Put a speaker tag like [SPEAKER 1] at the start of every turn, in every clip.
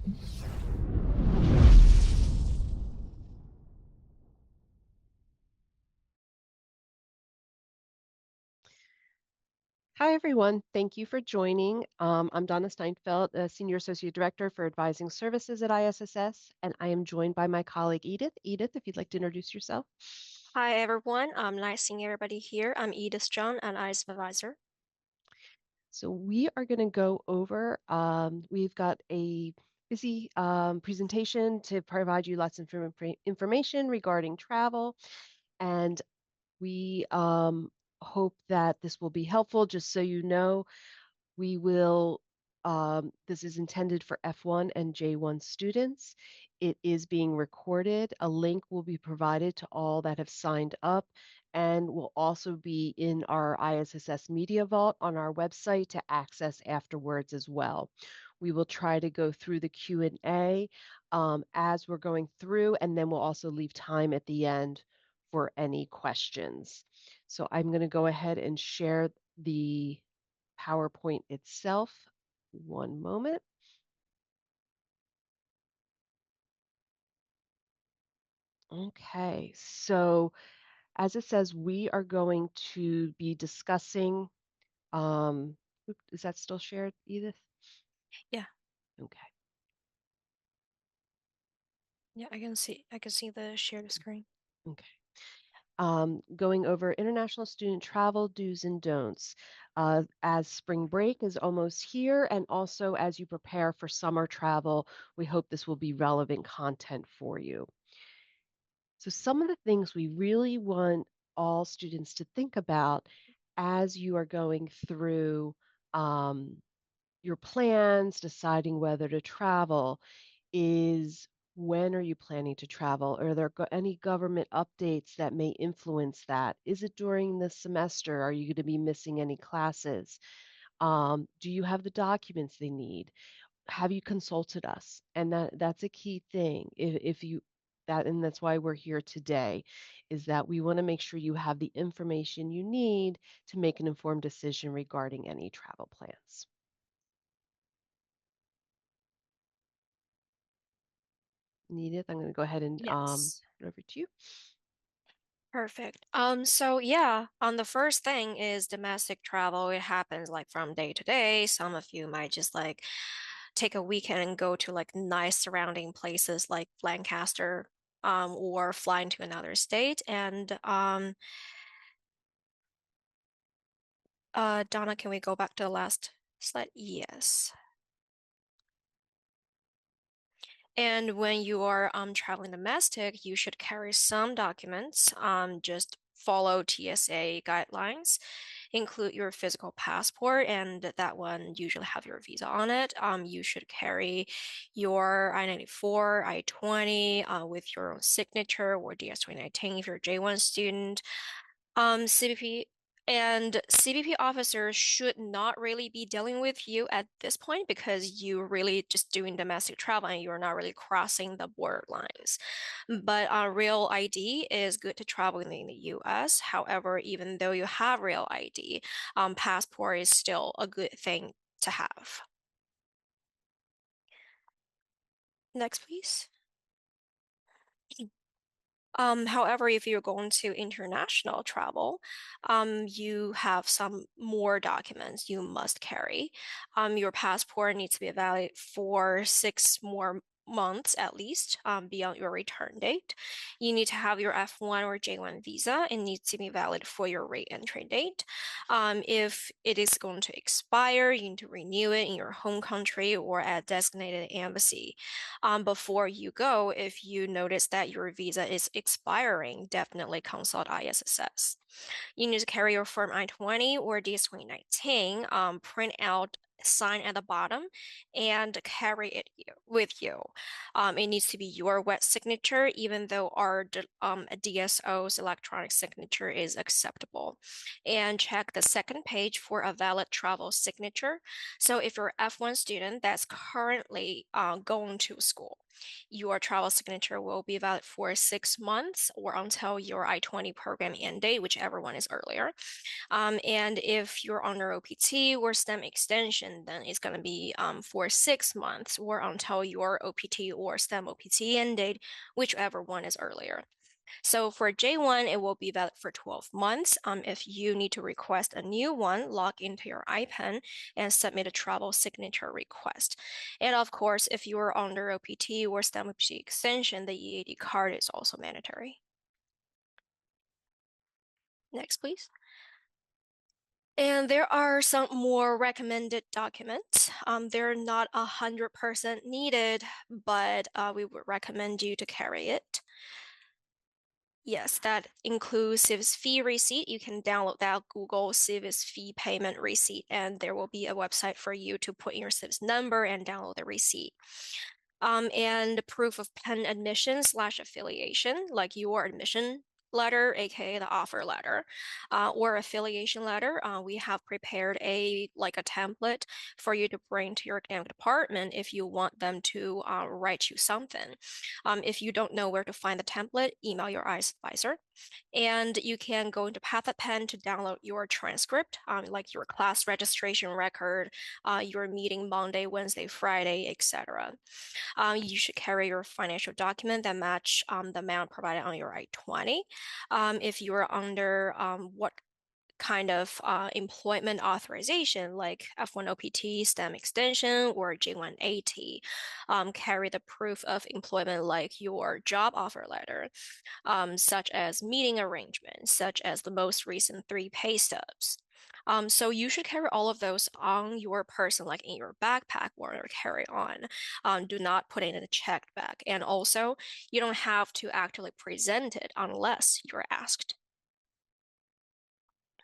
[SPEAKER 1] Hi, everyone. Thank you for joining. I'm Donna Steinfeld, Senior Associate Director for Advising Services at ISSS, and I am joined by my colleague Edith. Edith, if you'd like to introduce yourself.
[SPEAKER 2] Hi everyone, nice seeing everybody here. I'm Edith John and I'm supervisor.
[SPEAKER 1] So we are going to go over, we've got a busy presentation to provide you lots of information regarding travel, and we hope that this will be helpful. Just so you know, we will, this is intended for F1 and J1 students. It is being recorded. A link will be provided to all that have signed up and will also be in our ISSS Media Vault on our website to access afterwards as well. We will try to go through the Q&A as we're going through, and then we'll also leave time at the end for any questions. So I'm going to go ahead and share the PowerPoint itself. One moment. Okay, so as it says, we are going to be discussing, is that still shared, Edith?
[SPEAKER 2] Yeah,
[SPEAKER 1] Okay,
[SPEAKER 2] yeah, I can see the shared screen.
[SPEAKER 1] okay. Going over international student travel do's and don'ts. As spring break is almost here, and also as you prepare for summer travel, we hope this will be relevant content for you. So, some of the things we really want all students to think about as you are going through um, your plans, deciding whether to travel, is when are you planning to travel? Are there any government updates that may influence that? Is it during the semester? Are you going to be missing any classes? Do you have the documents they need? Have you consulted us? And that's a key thing. If you that and that's why we're here today, is that we want to make sure you have the information you need to make an informed decision regarding any travel plans. Edith, I'm going to go ahead and
[SPEAKER 2] Yes.
[SPEAKER 1] over to you.
[SPEAKER 2] Perfect. So yeah, on the first thing is domestic travel. It happens like from day to day. Some of you might just like take a weekend and go to like nice surrounding places like Lancaster, or flying to another state. And Donna, can we go back to the last slide? Yes. And when you are traveling domestic, you should carry some documents. Just follow TSA guidelines. Include your physical passport, and that one usually have your visa on it. You should carry your I-94, I-20 with your own signature or DS-2019 if you're a J1 student. CBP and CBP officers should not really be dealing with you at this point because you're really just doing domestic travel and you're not really crossing the border lines. But real ID is good to travel in the US. However, even though you have real ID, passport is still a good thing to have. Next, please. However, if you're going to international travel, you have some more documents you must carry. Your passport needs to be valid for 6 more months at least, beyond your return date. You need to have your F1 or J1 visa. It needs to be valid for your re-entry date. If it is going to expire, you need to renew it in your home country or at designated embassy. Before you go, if you notice that your visa is expiring, definitely consult ISSS. You need to carry your Form I-20 or DS-2019, print out, sign at the bottom, and carry it with you. It needs to be your wet signature, even though our DSO's electronic signature is acceptable. And check the second page for a valid travel signature. So if you're an F1 student that's currently going to school, your travel signature will be valid for 6 months or until your I-20 program end date, whichever one is earlier. And if you're under OPT or STEM extension, extension, then it's going to be for 6 months or until your OPT or STEM OPT end date, whichever one is earlier. So for J1, it will be valid for 12 months. If you need to request a new one, log into your IPEN and submit a travel signature request. And of course, if you are under OPT or STEM OPT extension, the EAD card is also mandatory. Next, please. And there are some more recommended documents. They're not 100% needed, but we would recommend you to carry it. Yes, that includes CIVIS fee receipt. You can download that Google CIVIS fee payment receipt, and there will be a website for you to put in your CIVIS number and download the receipt. And proof of Penn admission/affiliation, like your admission letter, aka the offer letter, or affiliation letter. We have prepared a template for you to bring to your academic department if you want them to write you something. If you don't know where to find the template, email your ICE advisor. And you can go into PathAppend to download your transcript, like your class registration record, your meeting Monday, Wednesday, Friday, etc. You should carry your financial document that match the amount provided on your I-20. If you are under what kind of employment authorization like F1 OPT, STEM extension, or J180, carry the proof of employment like your job offer letter, such as meeting arrangements, such as the most recent 3 pay stubs. So you should carry all of those on your person, like in your backpack or carry on. Do not put it in a checked bag. And also, you don't have to actually present it unless you're asked.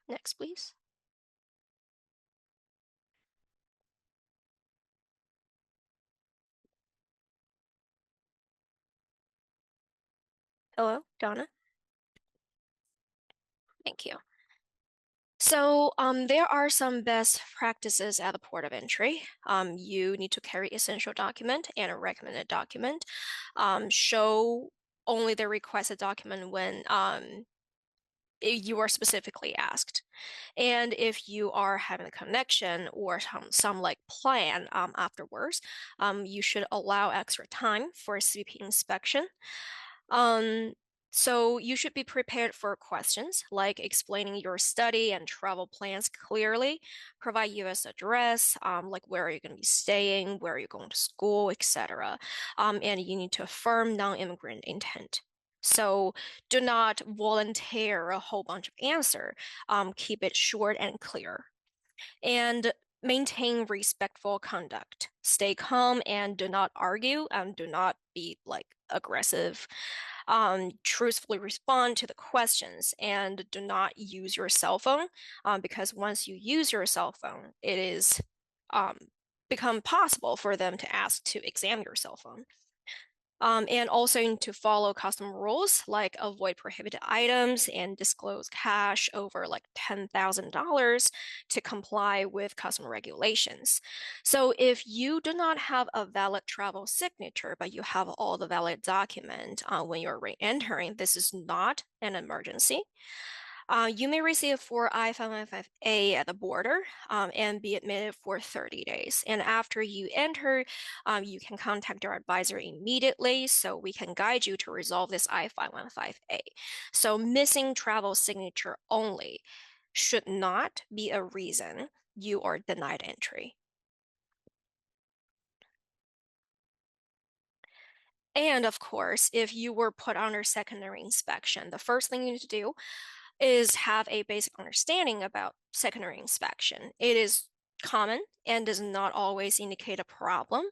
[SPEAKER 2] Next, please. Hello, Donna. Thank you. So there are some best practices at the port of entry. You need to carry essential document and a recommended document. Show only the requested document when you are specifically asked. And if you are having a connection or some like plan afterwards, you should allow extra time for a CP inspection. Um, so you should be prepared for questions like explaining your study and travel plans clearly, provide US address, like where are you going to be staying, where are you going to school, etc. And you need to affirm non-immigrant intent. So do not volunteer a whole bunch of answer. Keep it short and clear. And maintain respectful conduct. Stay calm and do not argue and do not be like aggressive. Truthfully respond to the questions and do not use your cell phone because once you use your cell phone, it is become possible for them to ask to examine your cell phone. And also to follow custom rules like avoid prohibited items and disclose cash over like $10,000 to comply with custom regulations. So if you do not have a valid travel signature, but you have all the valid document when you're re-entering, this is not an emergency. You may receive for I-515A at the border and be admitted for 30 days. And after you enter, you can contact your advisor immediately so we can guide you to resolve this I-515A. So missing travel signature only should not be a reason you are denied entry. And of course, if you were put under secondary inspection, the first thing you need to do is have a basic understanding about secondary inspection. It is common and does not always indicate a problem.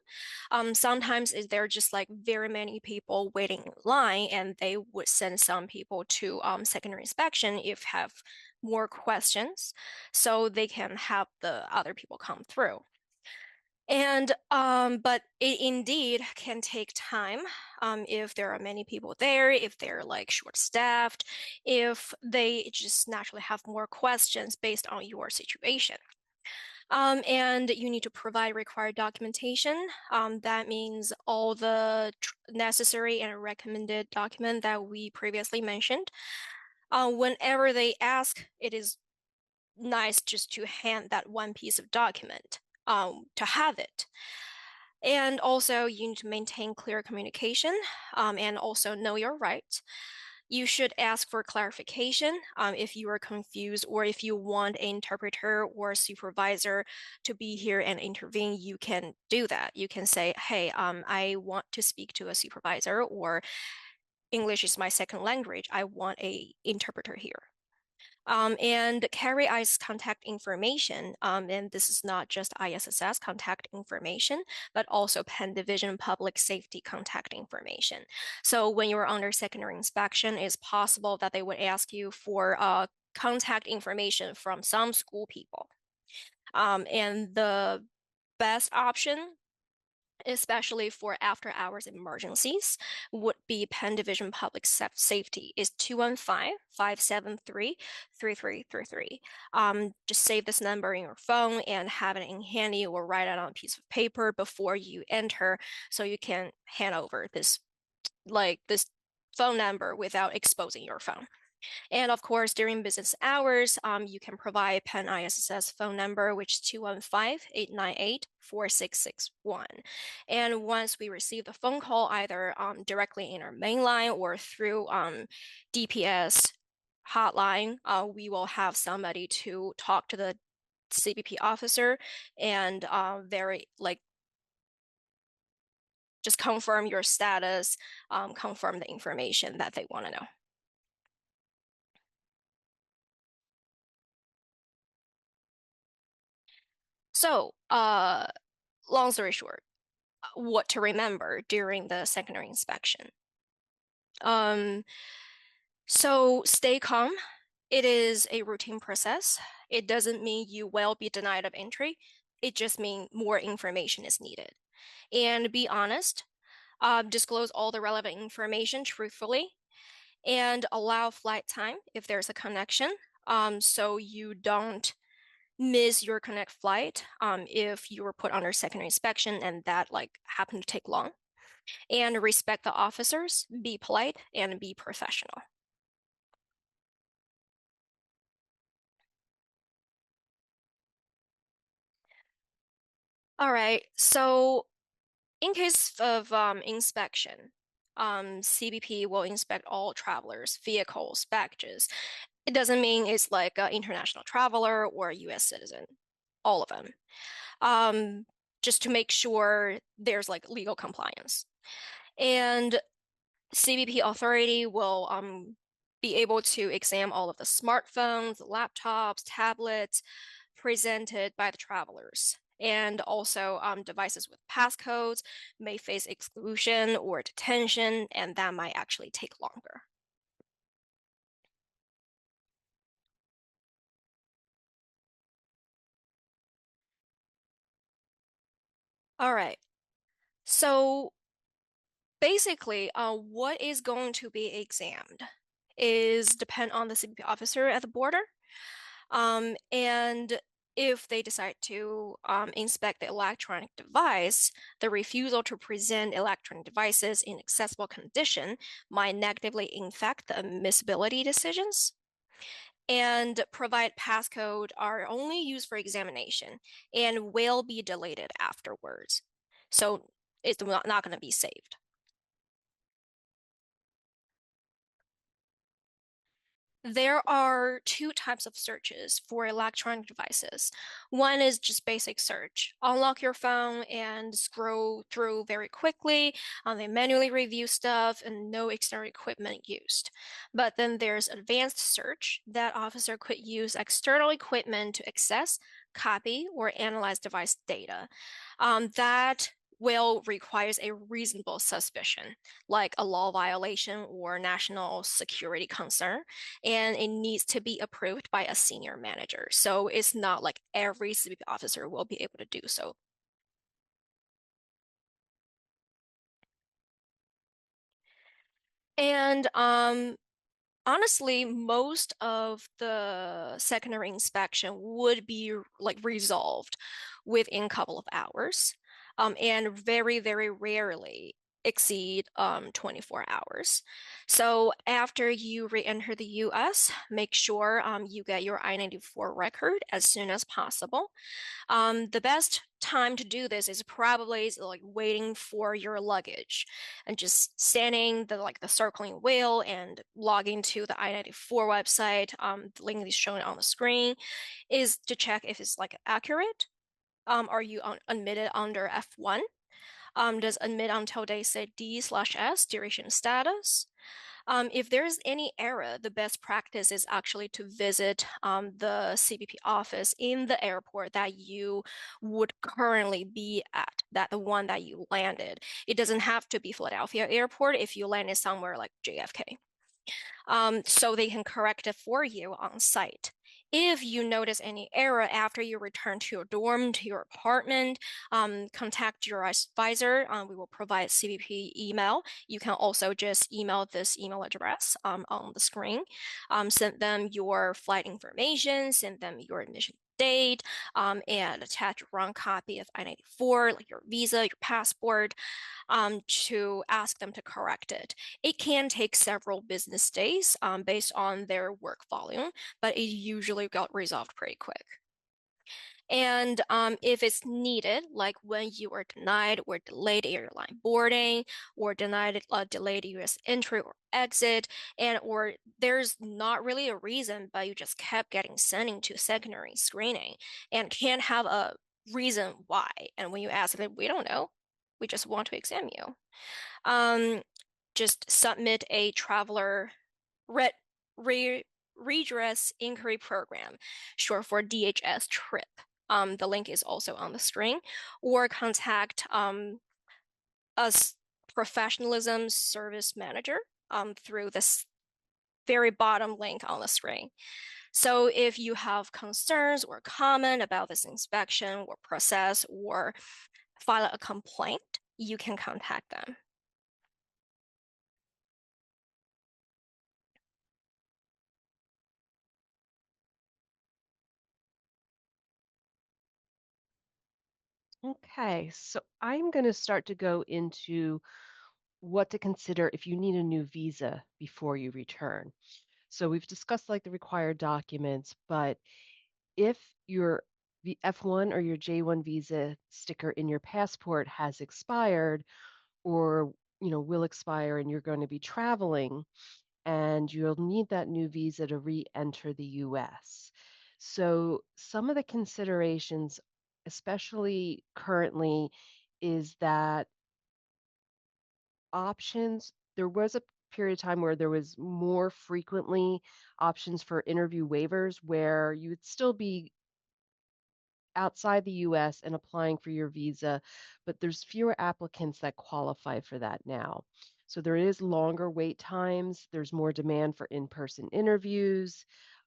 [SPEAKER 2] Sometimes there are just like very many people waiting in line and they would send some people to secondary inspection if have more questions so they can have the other people come through. And but it indeed can take time if there are many people there, if they're like short-staffed, if they just naturally have more questions based on your situation. And you need to provide required documentation. That means all the necessary and recommended document that we previously mentioned. Whenever they ask, it is nice just to hand that one piece of document to have it. And also, you need to maintain clear communication and also know your rights. You should ask for clarification if you are confused or if you want an interpreter or a supervisor to be here and intervene. You can do that. You can say, hey, I want to speak to a supervisor, or English is my second language. I want a interpreter here. And carry ICE contact information. And this is not just ISSS contact information, but also Penn Division public safety contact information. So when you're under secondary inspection, it's possible that they would ask you for contact information from some school people. And the best option, especially for after hours emergencies, would be Penn Division Public Safety is 215-573-3333. Just save this number in your phone and have it in handy or write it on a piece of paper before you enter so you can hand over this phone number without exposing your phone. And of course, during business hours, you can provide Penn ISSS phone number, which is 215-898-4661. And once we receive the phone call, either directly in our main line or through DPS hotline, we will have somebody to talk to the CBP officer and just confirm your status, confirm the information that they want to know. So, long story short, what to remember during the secondary inspection. So stay calm. It is a routine process. It doesn't mean you will be denied of entry. It just means more information is needed. And be honest, disclose all the relevant information truthfully, and allow flight time if there's a connection, so you don't miss your connect flight if you were put under secondary inspection and that happened to take long. And respect the officers, be polite, and be professional. All right, so in case of inspection, CBP will inspect all travelers, vehicles, baggages. It doesn't mean it's like an international traveler or a US citizen, all of them. Just to make sure there's legal compliance. And CBP authority will be able to examine all of the smartphones, laptops, tablets presented by the travelers. And also devices with passcodes may face exclusion or detention, and that might actually take longer. All right. So basically, what is going to be examined is depend on the CBP officer at the border. And if they decide to inspect the electronic device, the refusal to present electronic devices in accessible condition might negatively affect the admissibility decisions. And provide passcode are only used for examination and will be deleted afterwards. So it's not going to be saved. There are two types of searches for electronic devices. One is just basic search. Unlock your phone and scroll through very quickly. They manually review stuff and no external equipment used. But then there's advanced search that officer could use external equipment to access, copy, or analyze device data. That will requires a reasonable suspicion, like a law violation or national security concern, and it needs to be approved by a senior manager. So it's not like every CBP officer will be able to do so. And honestly, most of the secondary inspection would be resolved within a couple of hours. And very, very rarely exceed 24 hours. So after you re-enter the US, make sure you get your I-94 record as soon as possible. The best time to do this is probably like waiting for your luggage and just standing the circling wheel and logging to the I-94 website. The link is shown on the screen is to check if it's like accurate. Are you admitted under F1? Does admit until they say D/S duration status. If there's any error, the best practice is actually to visit the CBP office in the airport that you would currently be at, that the one that you landed. It doesn't have to be Philadelphia Airport if you landed somewhere like JFK, so they can correct it for you on site. If you notice any error after you return to your dorm, to your apartment, contact your advisor. We will provide CBP email. You can also just email this email address on the screen. Send them your flight information, send them your admission date, and attach a wrong copy of I-94, like your visa, your passport, to ask them to correct it. It can take several business days based on their work volume, but it usually got resolved pretty quick. And if it's needed, like when you are denied or delayed airline boarding or denied delayed US entry or exit, and or there's not really a reason, but you just kept getting sent into secondary screening and can't have a reason why. And when you ask them, we don't know. We just want to examine you. Um, just submit a traveler re re redress inquiry program, short for DHS TRIP. The link is also on the screen, or contact us professionalism service manager through this very bottom link on the screen. So if you have concerns or comment about this inspection or process or file a complaint, you can contact them.
[SPEAKER 1] Okay, so I'm going to start to go into what to consider if you need a new visa before you return. So we've discussed like the required documents, but if your F1 or your J1 visa sticker in your passport has expired or will expire and you're going to be traveling and you'll need that new visa to re-enter the US. So some of the considerations, especially currently, is that options, there was a period of time where there was more frequently options for interview waivers where you would still be outside the US and applying for your visa, but there's fewer applicants that qualify for that now. So there is longer wait times, there's more demand for in-person interviews,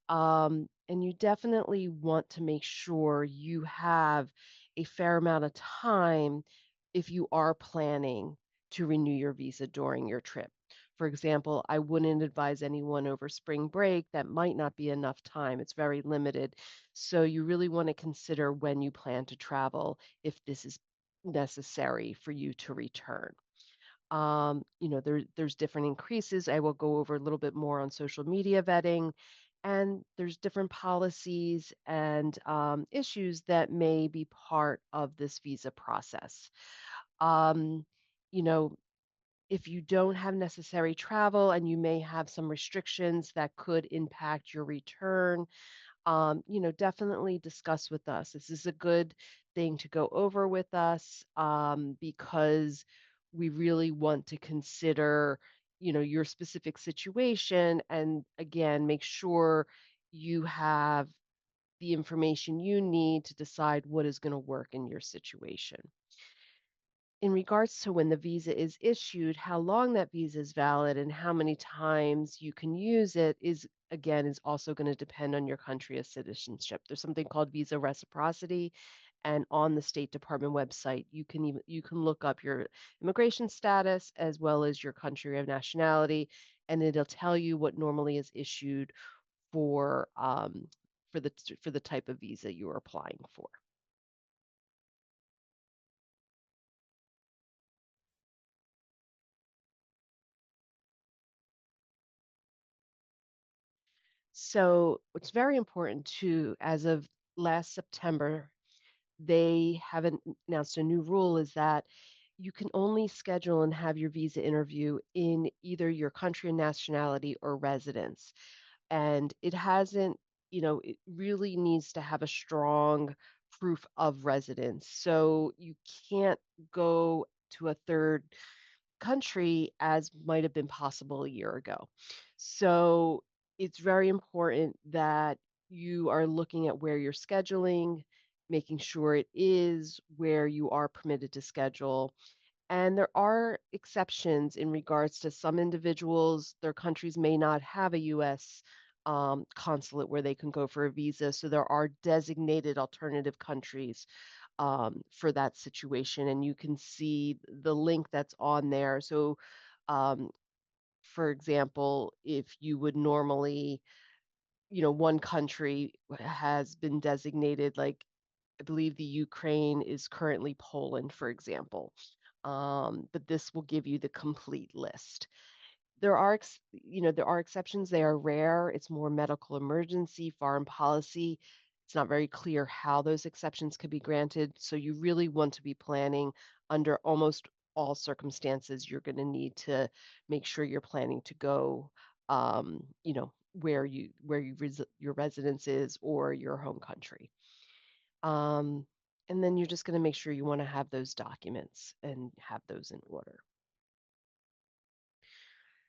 [SPEAKER 1] and you definitely want to make sure you have a fair amount of time if you are planning to renew your visa during your trip. For example, I wouldn't advise anyone over spring break. That might not be enough time. It's very limited. So you really want to consider when you plan to travel if this is necessary for you to return. There's different increases. I will go over a little bit more on social media vetting, and there's different policies and issues that may be part of this visa process. Um, you know, if you don't have necessary travel and you may have some restrictions that could impact your return, definitely discuss with us. This is a good thing to go over with us because we really want to consider, your specific situation and again, make sure you have the information you need to decide what is going to work in your situation. In regards to when the visa is issued, how long that visa is valid and how many times you can use it is also going to depend on your country of citizenship. There's something called visa reciprocity, and on the State Department website, you can look up your immigration status as well as your country of nationality, and it'll tell you what normally is issued for for the type of visa you are applying for. So it's very important to, as of last September, they haven't announced a new rule is that you can only schedule and have your visa interview in either your country and nationality or residence. And it hasn't, it really needs to have a strong proof of residence. So you can't go to a third country as might have been possible a year ago. So it's very important that you are looking at where you're scheduling, making sure it is where you are permitted to schedule. And there are exceptions in regards to some individuals, their countries may not have a US consulate where they can go for a visa. So there are designated alternative countries for that situation. And you can see the link that's on there. So, um, for example, if you would normally, one country has been designated, like I believe the Ukraine is currently Poland, for example. But this will give you the complete list. There are exceptions. They are rare. It's more medical emergency, foreign policy. It's not very clear how those exceptions could be granted. So you really want to be planning under almost all circumstances. You're going to need to make sure you're planning to go, your residence is or your home country. Um, and then you're just going to make sure you want to have those documents and have those in order.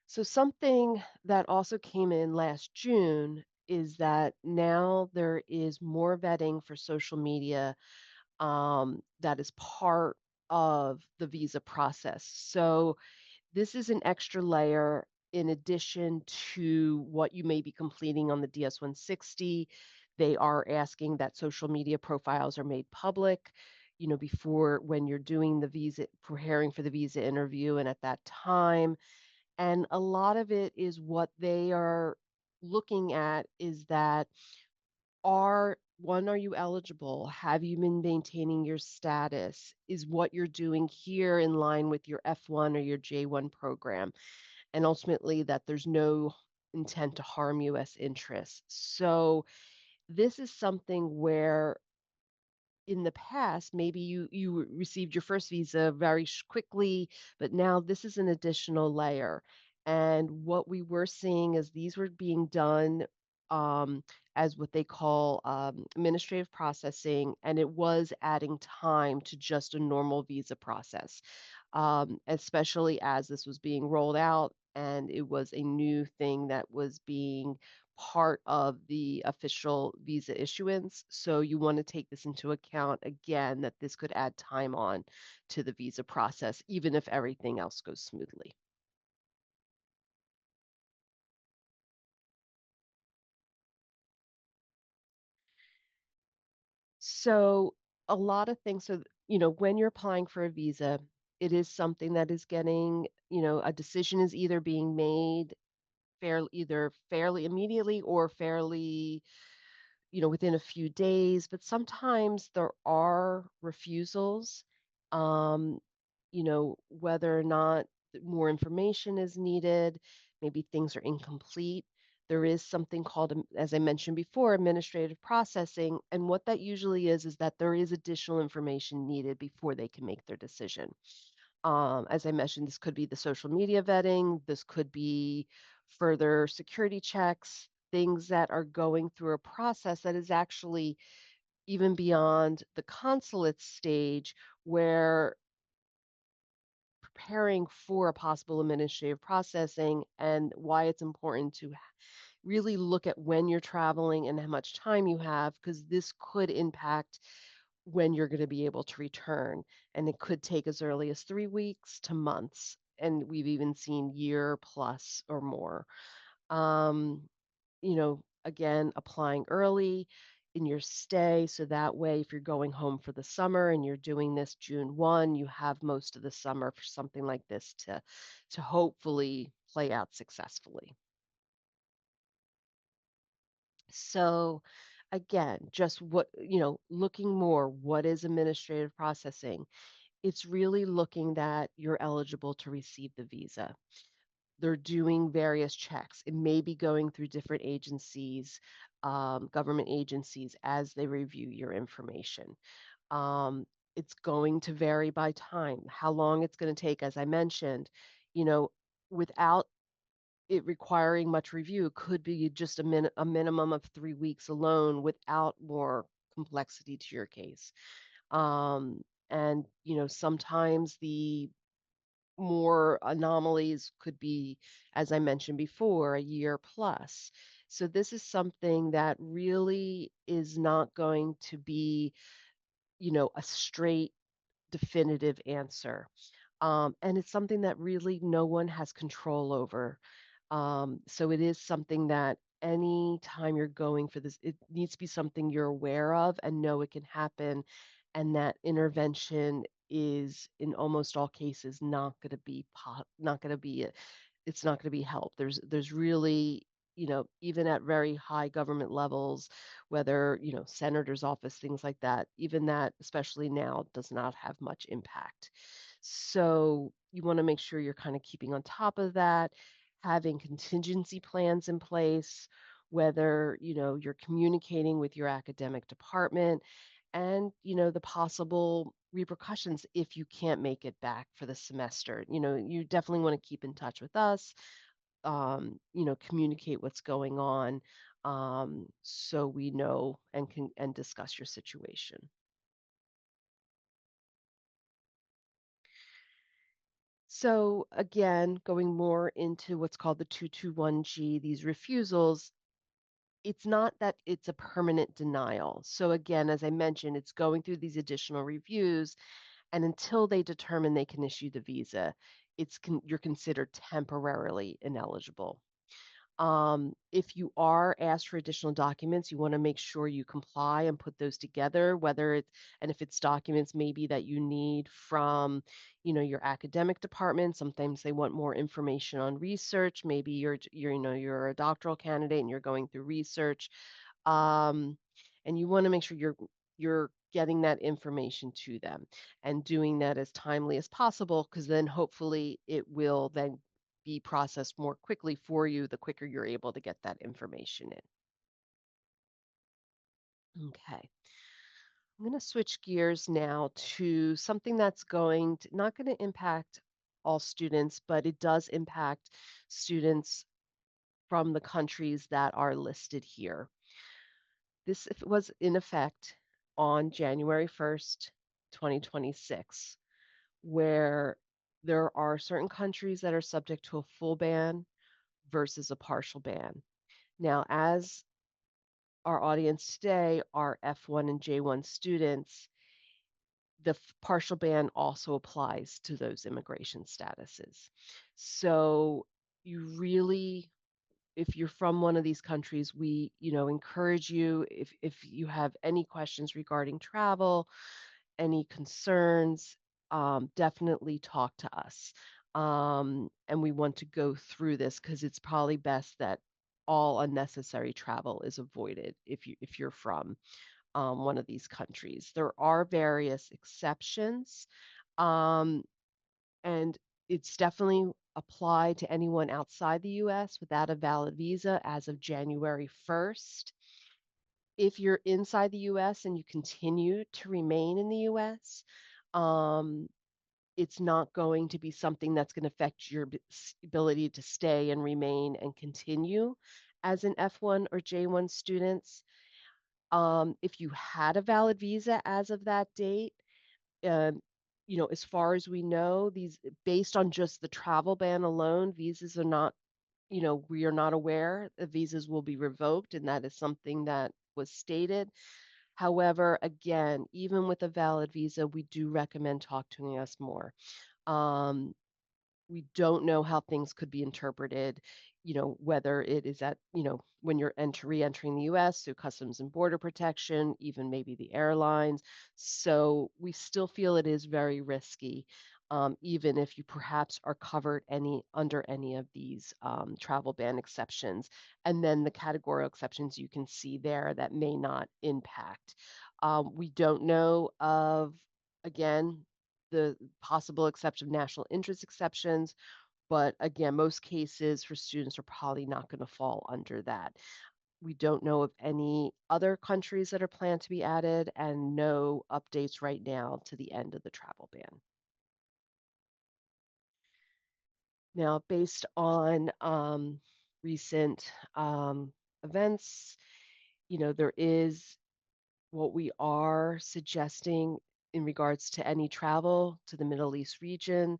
[SPEAKER 1] So something that also came in last June is that now there is more vetting for social media that is part of the visa process. So this is an extra layer in addition to what you may be completing on the DS-160. They are asking that social media profiles are made public, before when you're doing the visa, preparing for the visa interview and at that time. And a lot of it is what they are looking at is that are you eligible? Have you been maintaining your status? Is what you're doing here in line with your F1 or your J1 program? And ultimately that there's no intent to harm US interests. So this is something where in the past, maybe you received your first visa very quickly, but now this is an additional layer. And what we were seeing is these were being done um, as what they call administrative processing, and it was adding time to just a normal visa process, especially as this was being rolled out and it was a new thing that was being part of the official visa issuance. So you want to take this into account again that this could add time on to the visa process, even if everything else goes smoothly. So a lot of things. So, when you're applying for a visa, it is something that is getting, a decision is either being made either fairly immediately or fairly within a few days, but sometimes there are refusals, um, whether or not more information is needed, maybe things are incomplete. There is something called, as I mentioned before, administrative processing. And what that usually is that there is additional information needed before they can make their decision. As I mentioned, this could be the social media vetting, this could be further security checks, things that are going through a process that is actually even beyond the consulate stage, where preparing for a possible administrative processing and why it's important to really look at when you're traveling and how much time you have, because this could impact when you're going to be able to return. And it could take as early as 3 weeks to months. And we've even seen year plus or more. Um, again, applying early in your stay. So that way, if you're going home for the summer and you're doing this June 1, you have most of the summer for something like this to hopefully play out successfully. So again, just looking more, what is administrative processing? It's really looking that you're eligible to receive the visa. they're doing various checks. It may be going through different agencies, government agencies, as they review your information. Um, it's going to vary by time, how long it's going to take, as I mentioned, you know, without it requiring much review, could be just a minimum of 3 weeks alone without more complexity to your case. Um, and sometimes the more anomalies could be, as I mentioned before, a year plus. So this is something that really is not going to be, a straight definitive answer. And it's something that really no one has control over. So it is something that any time you're going for this, it needs to be something you're aware of and know it can happen, and that intervention is in almost all cases not going to be not going to be it's not going to be help. There's really, even at very high government levels, whether, senator's office, things like that, even that, especially now, does not have much impact. So you want to make sure you're kind of keeping on top of that, having contingency plans in place, whether, you're communicating with your academic department and, the possible repercussions if you can't make it back for the semester. You definitely want to keep in touch with us, communicate what's going on, so we know and can discuss your situation. So again, going more into what's called the 221G, these refusals, it's not that it's a permanent denial. So again, as I mentioned, it's going through these additional reviews, and until they determine they can issue the visa, you're considered temporarily ineligible. If you are asked for additional documents, you want to make sure you comply and put those together, and if it's documents maybe that you need from, your academic department. Sometimes they want more information on research. Maybe you're a doctoral candidate and you're going through research. Um, and you want to make sure you're getting that information to them and doing that as timely as possible, because then hopefully it will then be processed more quickly for you the quicker you're able to get that information in. Okay. I'm going to switch gears now to something that's not going to impact all students, but it does impact students from the countries that are listed here. This was in effect on January 1st, 2026, where there are certain countries that are subject to a full ban versus a partial ban. Now, as our audience today are F1 and J1 students, the partial ban also applies to those immigration statuses. So you really, if you're from one of these countries, we, encourage you, if you have any questions regarding travel, any concerns, definitely talk to us. And we want to go through this because it's probably best that all unnecessary travel is avoided if you're from one of these countries. There are various exceptions, um, and it's definitely applied to anyone outside the U.S. without a valid visa as of January 1st. If you're inside the US and you continue to remain in the US, um, it's not going to be something that's going to affect your ability to stay and remain and continue as an F1 or J1 students. If you had a valid visa as of that date, um, as far as we know, these based on just the travel ban alone, visas are not, we are not aware the visas will be revoked, and that is something that was stated. However, again, even with a valid visa, we do recommend talking to us more. Um, we don't know how things could be interpreted, whether it is at, when you're re-entering the US through Customs and Border Protection, even maybe the airlines. So we still feel it is very risky, even if you perhaps are covered under any of these travel ban exceptions. And then the categorical exceptions you can see there that may not impact. We don't know of, again, the possible exception of national interest exceptions, But again, most cases for students are probably not going to fall under that. We don't know of any other countries that are planned to be added and no updates right now to the end of the travel ban. Now, based on recent events, there is what we are suggesting in regards to any travel to the Middle East region.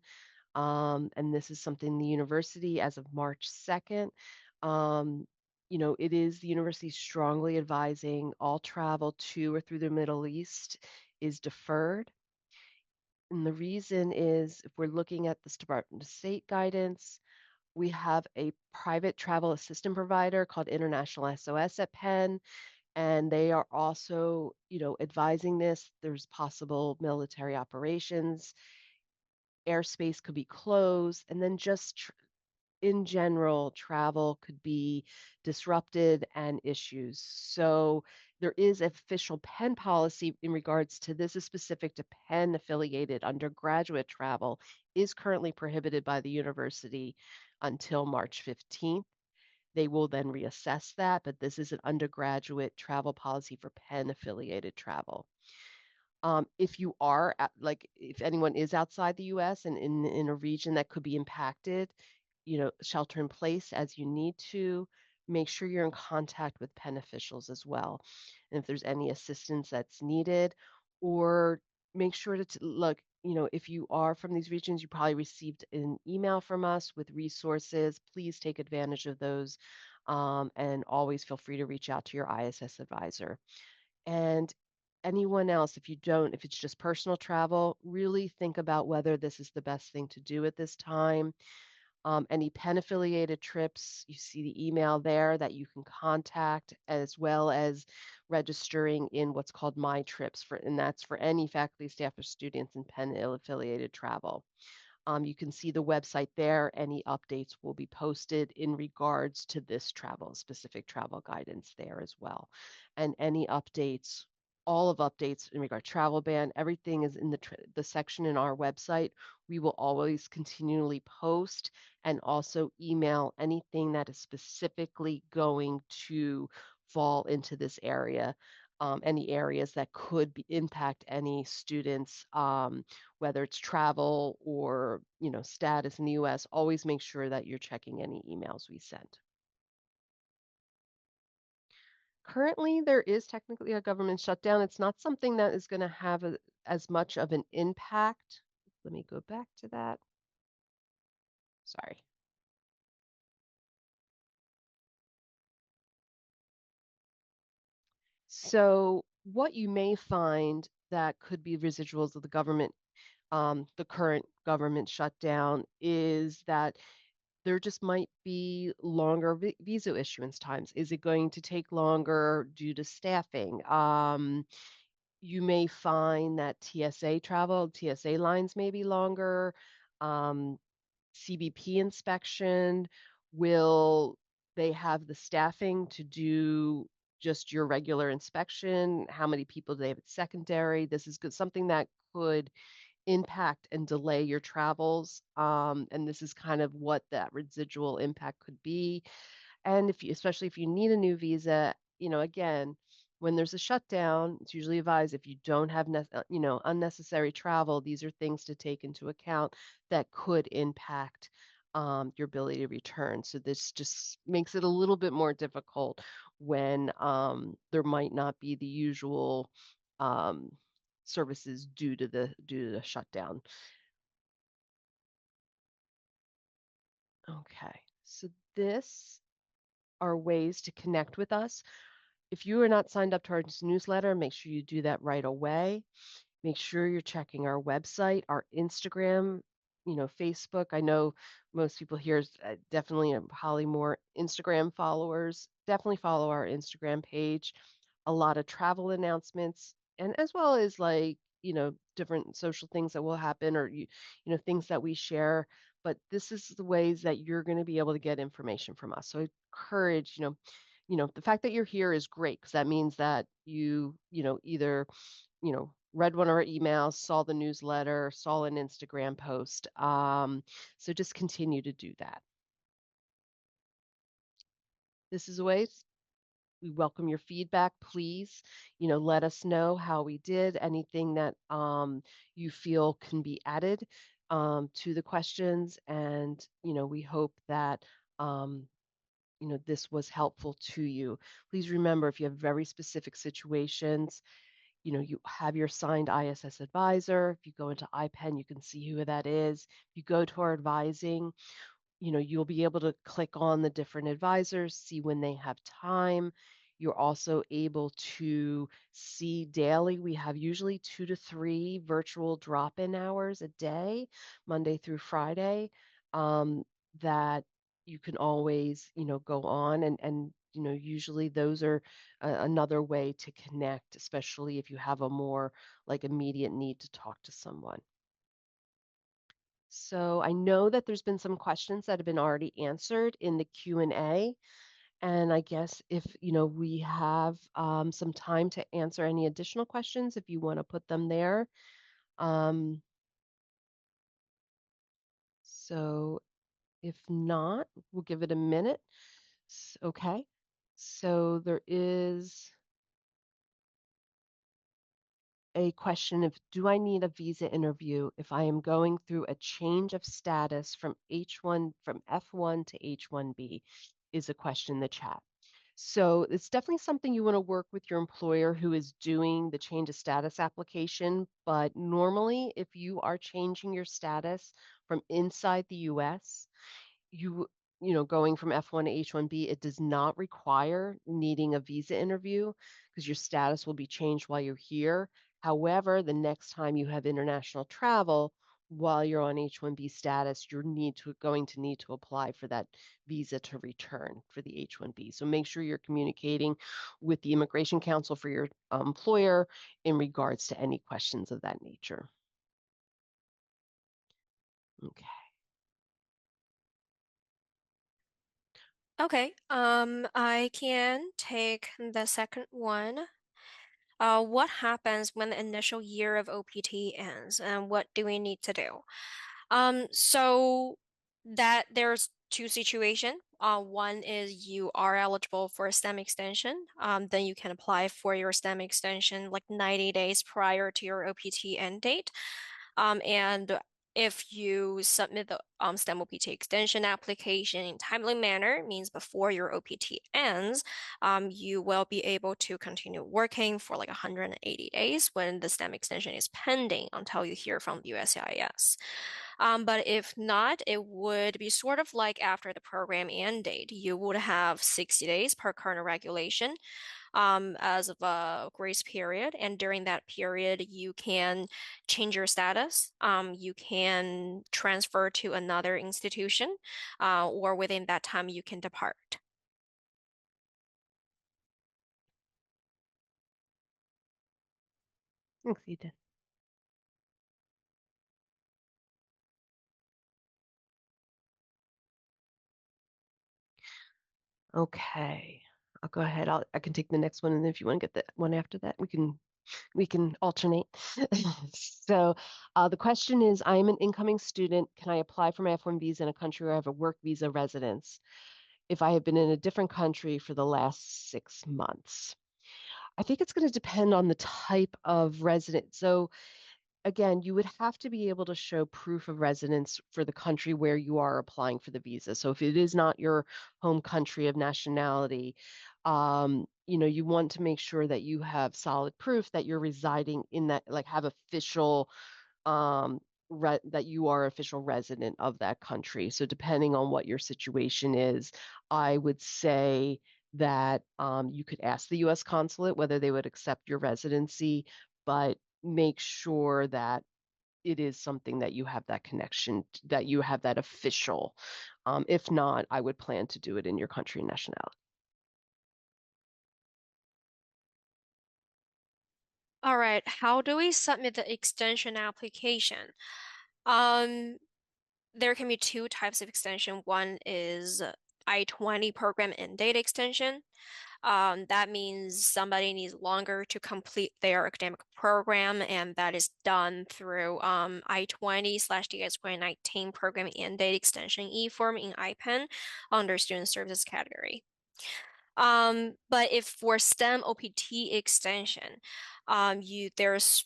[SPEAKER 1] And this is something the university, as of March 2nd, um, it is the university strongly advising all travel to or through the Middle East is deferred. And the reason is if we're looking at this Department of State guidance, we have a private travel assistant provider called International SOS at Penn, and they are also, advising this. There's possible military operations, airspace could be closed, and then just in general, travel could be disrupted and issues. So there is official Penn policy in regards to this is specific to Penn affiliated undergraduate travel is currently prohibited by the university until March 15th. They will then reassess that, but this is an undergraduate travel policy for Penn affiliated travel. If you are like if anyone is outside the US and in a region that could be impacted, shelter in place as you need to, make sure you're in contact with Penn officials as well. And if there's any assistance that's needed, or make sure to look, if you are from these regions, you probably received an email from us with resources. Please take advantage of those. And always feel free to reach out to your ISS advisor. And anyone else, if it's just personal travel, really think about whether this is the best thing to do at this time. Any Penn affiliated trips, you see the email there that you can contact, as well as registering in what's called My Trips and that's for any faculty, staff, or students in Penn affiliated travel. You can see the website there. Any updates will be posted in regards to this specific travel guidance there as well. And any updates, all of updates in regard to travel ban, everything is in the section in our website. We will always continually post and also email anything that is specifically going to fall into this area. Any areas that could impact any students, whether it's travel or, status in the US, always make sure that you're checking any emails we send. Currently, there is technically a government shutdown. It's not something that is going to have as much of an impact. Let me go back to that. Sorry. So, what you may find that could be residuals of the current government shutdown, is that there just might be longer visa issuance times. Is it going to take longer due to staffing? You may find that TSA lines may be longer. Um, CBP inspection, will they have the staffing to do just your regular inspection? How many people do they have at secondary? This is something that could impact and delay your travels. And this is kind of what that residual impact could be. And especially if you need a new visa, again, when there's a shutdown, it's usually advised if you don't have, unnecessary travel, these are things to take into account that could impact your ability to return. So this just makes it a little bit more difficult when there might not be the usual um, services due to the shutdown. Okay, so this are ways to connect with us. If you are not signed up to our newsletter, make sure you do that right away. Make sure you're checking our website, our Instagram, Facebook. I know most people here is definitely probably more Instagram followers. Definitely follow our Instagram page. A lot of travel announcements, and as well as like, different social things that will happen, or things that we share. But this is the ways that you're going to be able to get information from us. So I encourage, the fact that you're here is great because that means that either, read one of our emails, saw the newsletter, saw an Instagram post. So just continue to do that. This is a way we welcome your feedback. Please, let us know how we did, anything that you feel can be added to the questions. And, we hope that this was helpful to you. Please remember, if you have very specific situations, you have your signed ISS advisor. If you go into iPen, you can see who that is. If you go to our advising, you'll be able to click on the different advisors, see when they have time. You're also able to see daily. We have usually 2 to 3 virtual drop-in hours a day, Monday through Friday, that you can always, go on and usually those are another way to connect, especially if you have a more like immediate need to talk to someone. So I know that there's been some questions that have been already answered in the Q&A, and I guess if, we have some time to answer any additional questions, if you want to put them there. Um, so if not, we'll give it a minute. Okay. So there is a question of, do I need a visa interview if I am going through a change of status from F1 to H1B, is a question in the chat. So it's definitely something you want to work with your employer who is doing the change of status application. But normally, if you are changing your status from inside the US, you going from F1 to H1B, it does not require needing a visa interview because your status will be changed while you're here. However, the next time you have international travel while you're on H1B status, you're going to need to apply for that visa to return for the H1B. So make sure you're communicating with the Immigration Council for your employer in regards to any questions of that nature. Okay.
[SPEAKER 2] Okay, I can take the second one. What happens when the initial year of OPT ends, and what do we need to do? So that there's two situations. One is you are eligible for a STEM extension. Then you can apply for your STEM extension like 90 days prior to your OPT end date. And if you submit the STEM OPT extension application in timely manner, means before your OPT ends, you will be able to continue working for like 180 days when the STEM extension is pending until you hear from the USCIS. But if not, it would be sort of like after the program end date. You would have 60 days per current regulation as of a grace period. And during that period, you can change your status. You can transfer to another institution, or within that time, you can depart.
[SPEAKER 1] Thanks, Ethan. Okay. I'll go ahead. I can take the next one, and if you want to get the one after that, we can alternate. So, the question is, I am an incoming student. Can I apply for my F1 visa in a country where I have a work visa residence if I have been in a different country for the last 6 months? I think it's going to depend on the type of resident. So, again, you would have to be able to show proof of residence for the country where you are applying for the visa. So if it is not your home country of nationality, you want to make sure that you have solid proof that you're residing in that, like have official, um, that you are official resident of that country. So depending on what your situation is, I would say that you could ask the U.S. consulate whether they would accept your residency, but make sure that it is something that you have that connection, that you have that official. If not, I would plan to do it in your country and nationality.
[SPEAKER 2] All right, how do we submit the extension application? Um, there can be two types of extension. One is I-20 program end date extension. That means somebody needs longer to complete their academic program, and that is done through I-20/DS 2019 program end date extension e-form in IPEN under student services category. But if for STEM OPT extension, there's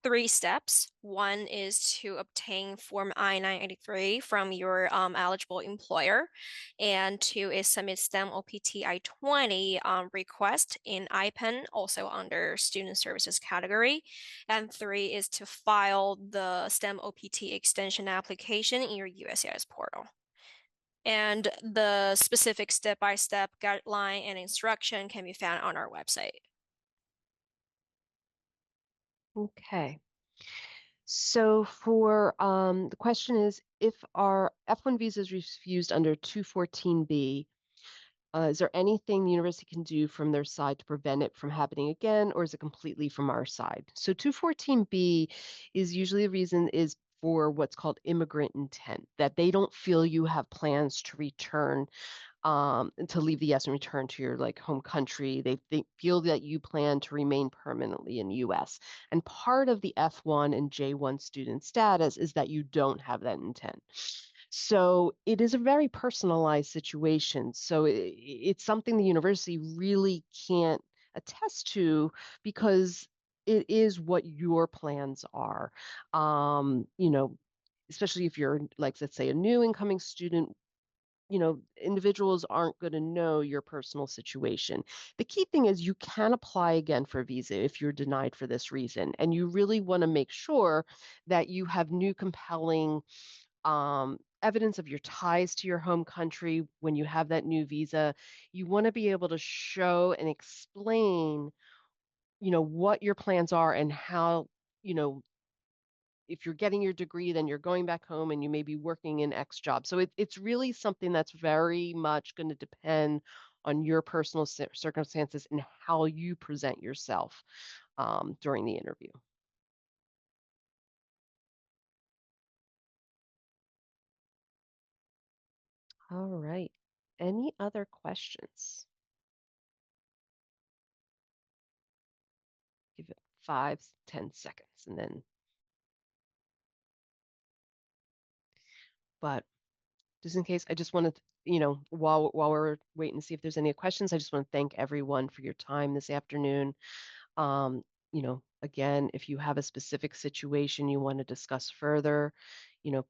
[SPEAKER 2] three steps. One is to obtain Form I-983 from your eligible employer, and two is submit STEM OPT I-20 request in IPEN, also under Student Services category, and three is to file the STEM OPT extension application in your USCIS portal. And the specific step-by-step guideline and instruction can be found on our website.
[SPEAKER 1] Okay. So for the question is, if our F1 visa is refused under 214B, is there anything the university can do from their side to prevent it from happening again, or is it completely from our side? So 214B is usually the reason is for what's called immigrant intent, that they don't feel you have plans to return to leave the US and return to your like home country. They feel that you plan to remain permanently in the US. And part of the F1 and J1 student status is that you don't have that intent. So it is a very personalized situation. So it's something the university really can't attest to because it is what your plans are. You know, especially if you're like, let's say, a new incoming student, individuals aren't going to know your personal situation. The key thing is you can apply again for a visa if you're denied for this reason. And you really want to make sure that you have new compelling evidence of your ties to your home country when you have that new visa. You want to be able to show and explain, what your plans are and how, you know, if you're getting your degree, then you're going back home and you may be working in X job. So it's really something that's very much going to depend on your personal circumstances and how you present yourself during the interview. All right. Any other questions? Give it 5, 10 seconds and then, but just in case, I just wanted to, while we're waiting to see if there's any questions, I just want to thank everyone for your time this afternoon. Again, if you have a specific situation you want to discuss further,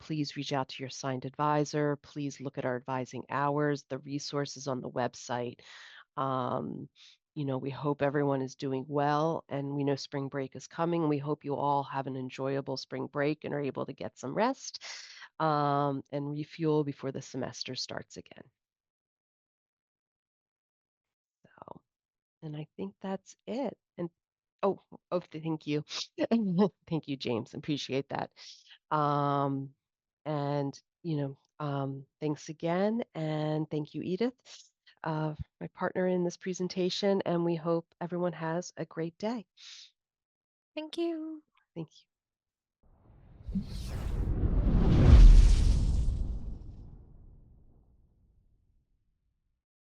[SPEAKER 1] please reach out to your assigned advisor. Please look at our advising hours, the resources on the website. Um, we hope everyone is doing well, and we know spring break is coming. We hope you all have an enjoyable spring break and are able to get some rest and refuel before the semester starts again. So, and I think that's it. And oh, thank you. Thank you, James. Appreciate that. Um, and, thanks again. And thank you, Edith, my partner in this presentation. And we hope everyone has a great day.
[SPEAKER 2] Thank you.
[SPEAKER 1] Thank you.